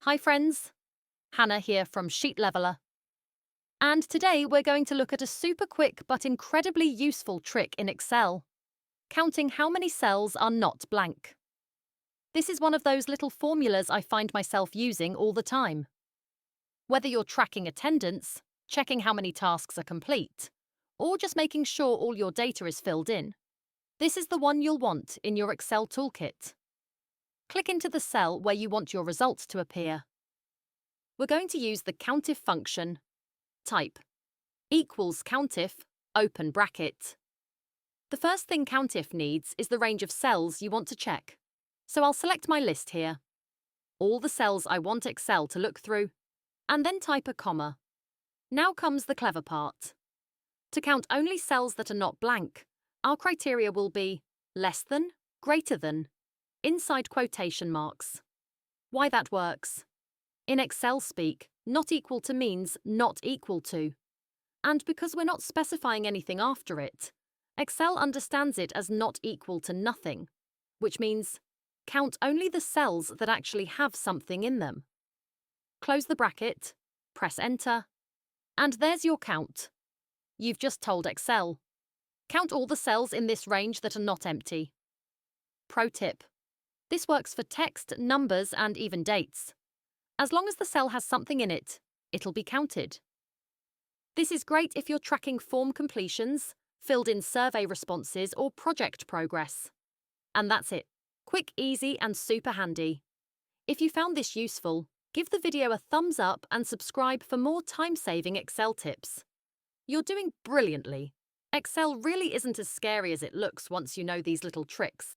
Hi friends, Hannah here from Sheet Leveler. And today we're going to look at a super quick but incredibly useful trick in Excel, counting how many cells are not blank. This is one of those little formulas I find myself using all the time. Whether you're tracking attendance, checking how many tasks are complete, or just making sure all your data is filled in, this is the one you'll want in your Excel toolkit. Click into the cell where you want your results to appear. We're going to use the COUNTIF function. Type equals COUNTIF, open bracket. The first thing COUNTIF needs is the range of cells you want to check. So I'll select my list here, all the cells I want Excel to look through, and then type a comma. Now comes the clever part. To count only cells that are not blank, our criteria will be less than, greater than, inside quotation marks. Why that works? In Excel speak, not equal to means not equal to. And because we're not specifying anything after it, Excel understands it as not equal to nothing, which means count only the cells that actually have something in them. Close the bracket, press Enter, and there's your count. You've just told Excel, count all the cells in this range that are not empty. Pro tip: this works for text, numbers, and even dates. As long as the cell has something in it, it'll be counted. This is great if you're tracking form completions, filled in survey responses, or project progress. And that's it. Quick, easy, and super handy. If you found this useful, give the video a thumbs up and subscribe for more time-saving Excel tips. You're doing brilliantly. Excel really isn't as scary as it looks once you know these little tricks.